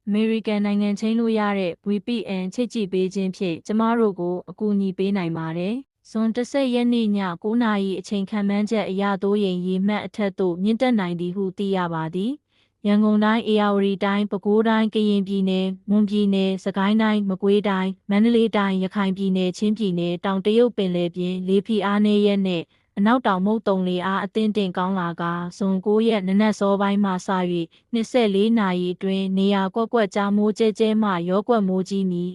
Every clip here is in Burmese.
အမေရိကန်နိုင်ငံချင်းလို့ရတဲ့ VPN ချိတ်ကြည့်ပေးခြင်းဖြင့်ကျမတို့ကိုအကူအညီပေးနိုင်ပါတယ်။ဇွန်10ရက်နေ့ည9:00နာရီအချိန်ခန့်မှန်းချက်အရသို့ရင်ရေမှတ်အထက်သို့မြင့်တက်နိုင်သည်ဟုသိရပါသည်။ရန်ကုန်တိုင်းဧရာဝတီတိုင်းပဲခူးတိုင်းကရင်ပြည်နယ်မွန်ပြည်နယ်စကိုင်းတိုင်းမကွေးတိုင်းမန္တလေးတိုင်းရခိုင်ပြည်နယ်ချင်းပြည်နယ်တောင်တရုတ်ပင်လယ်ပြင်လေဖိအားနည်းရက်နဲ့အနောက်တောင်မုတ်တုံလေအားအသင့်တင်ကောင်းလာကဇွန်9ရက်နနက်စောပိုင်းမှစ၍24နာရီအတွင်းနေရာကွက်ကွက်ကြားမိုးကျဲကျဲမှရောကွက်မိုးကြီးမည်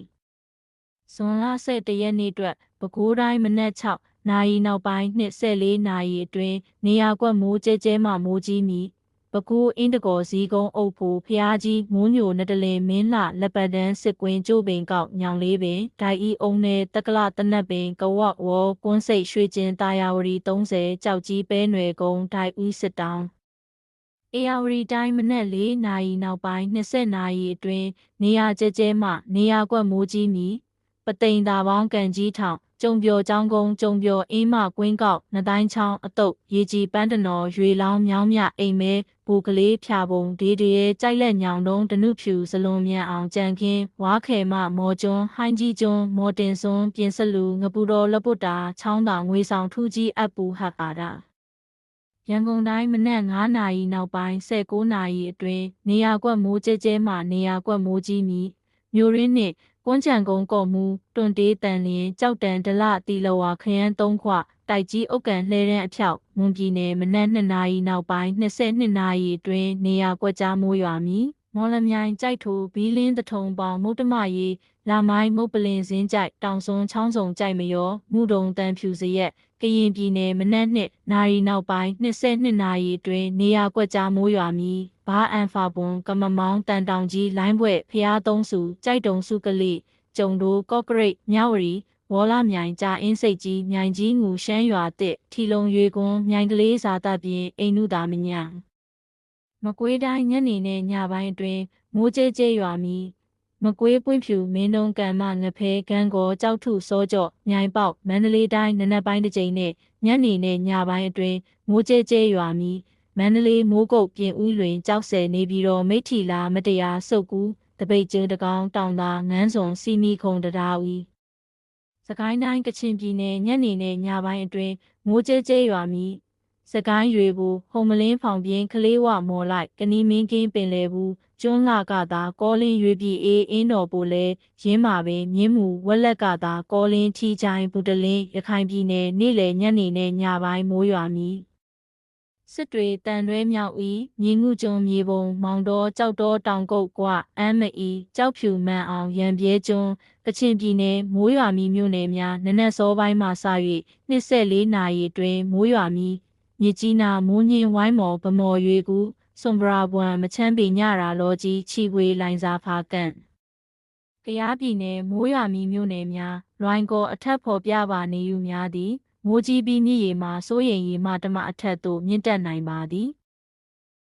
ဇွန်လ11ရက်နေ့အတွက်ပဲခူးတိုင်းမနက်6နာရီနောက်ပိုင်း24နာရီအတွင်းနေရာကွက်မိုးကျဲကျဲမှမိုးကြီးမည်ပဲခူးအင်းတကော်စည်းကုန်းအုပ်ဖို့ဖျားကြီးမိုးညိုနတလင်မင်းလှလက်ပတ်တန်းစစ်ကွင်းကျိုးပင်ကောက်ညောင်လေးပင်ဒိုင်ဤအုံနယ်တက္ကလတနက်ပင်ကဝတ်ဝေါ်ကွန်းစိတ်ရွှေကျင်တာယာဝတီ30ကြောက်ကြီးပဲနွယ်ကုန်းဒိုင်ဦးစစ်တောင်းဧရာဝတီတိုင်းမနက်4နာရီနောက်ပိုင်း20နာရီအတွင်းနေရာကျဲကျဲမှနေရာကွက်မိုးကြီးမည်ပသိမ်သာပေါင်းကန်ကြီးထောင်ကျုံပြော်ចောင်းကုန်းကျုံပြော်အင်းမကွင်းကောက်နတိုင်းချောင်းအတုပ်ရေကြီးပန်းတနော်ရွေလောင်းမြောင်းမြအိမ်မဲဘူကလေးဖြာပုံဒေတရဲကြိုက်လက်ညောင်တုံးဒနုဖြူစလွန်မြန်အောင်ကြံခင်းဝါခဲမမော်ကျွန်းဟိုင်းကြီးကျွန်းမော်တင်စွန်းပြင်စလူငပူတော်လက်ပုတ်တာချောင်းတောင်ငွေဆောင်ထူးကြီးအပ်ပူဟတ်ပါတာရန်ကုန်တိုင်းမနက်9နာရီနောက်ပိုင်း19နာရီအတွင်းနေရာကွက်မိုးကျဲကျဲမှနေရာကွက်မိုးကြီးမည်မြို့ရင်းနှင့်ကွန်းချံကုန်းကော့မူတွန်တေးတန်လျင်ကြောက်တန်ဒလတီလဝါခရမ်း3ခွတိုက်ကြီးအုတ်ကန်လှဲတန်းအဖြောက်မွန်ပြည်နယ်မနက်2နာရီနောက်ပိုင်း22နာရီအတွင်းနေရာကွက်ကြားမိုးရွာမည်မော်လမြိုင်ကြိုက်ထိုဘီလင်းတထုံပေါင်မုတ်တမရီလာမိုင်းမုတ်ပလင်စင်းကြိုက်တောင်စွန်းချောင်းစုံကြိုက်မရောမုဒုံတန်ဖြူစရက်ကရင်ပြည်နယ်မနက်2နာရီနောက်ပိုင်း22နာရီအတွင်းနေရာကွက်ကြားမိုးရွာမည်ဘာအန်ဖာပွန်ကမမောင်းတန်တောင်ကြီးလိုင်းဘွဲ့ဖျားသုံးစုကြိုက်တုံစုကလိကျုံတို့ကော့ကရိတ်မြဝတီဝေါ်လာမြိုင်ကြာအင်းစိတ်ကြီးမြိုင်ကြီးငူရှမ်းရွာတစ်ထီလုံရွေကွန်းမြိုင်ကလေးဇာတပြင်အိမ်နုသာမညာမကွေးတိုင်းညနေနဲ့ညပိုင်းအတွင်းမိုးကျဲကျဲရွာမည်မကွေးပွင့်ဖြူမင်းတုံးကံမငဖဲကန်းကောကြောက်ထုစောကြော့မြိုင်ပေါက်မန္တလေးတိုင်းနနက်ပိုင်းတစ်ကြိမ်နဲ့ညနေနဲ့ညပိုင်းအတွင်းမိုးကျဲကျဲရွာမည်မန္တလေးမိုးကုတ်ပြင်ဦးလွင်ကြောက်ဆယ်နေပြီးတော့မိထီလာမတရားစုပ်ကူးတပိတ်ကျင်းတကောင်းတောင်သာငန်းစွန်စီမီခုံတရားဦးစကိုင်းတိုင်းကချင်ပြည်နယ်ညနေနဲ့ညပိုင်းအတွင်းမိုးကျဲကျဲရွာမည်စကိုင်းရွေဘူးဟုံမလင်းဖောင်ပြင်းကလေးဝမော်လိုက်ကနီမင်းကင်းပင်လယ်ဘူးကျွန်းလာကသာကောလင်းရွေပြည်အေးအင်းတော်ပိုလဲရင်းမာပင်မြင်းမူဝက်လက်ကသာကောလင်းထီချိုင်ဘူတလင်းရခိုင်ပြည်နယ်နေ့လယ်ညနေနဲ့ညပိုင်းမိုးရွာမည်စစ်တွေတန်တွဲမြောက်ဤမြေငုကျွန်းမြေပုံမောင်တော်ကြောက်တော်တောင်ကုတ်ကွအမ်းမအီကြောက်ဖြူမှန်အောင်ရံပြဲကျွန်းကချင်ပြည်နယ်မိုးရွာမည်မြို့နယ်များနနက်စောပိုင်းမှစ၍24နာရီအတွင်းမိုးရွာမည်မြစ်ကြီးနာမိုးညင်းဝိုင်းမော်ဗမော်ရွေကူစွန်ပရာဘွမ်မချမ်းပေညရာလောကြီးချီဝေလိုင်စာဖာကန့်ကယားပြည်နယ်မိုးရွာမည်မြို့နယ်များလွိုင်ကော်အထက်ဖော်ပြပါနေယူများသည်မိုးကြီးပြီးမြစ်ရေမှာစိုးရိမ်ရေမှတမအထက်သို့မြင့်တက်နိုင်ပါသည်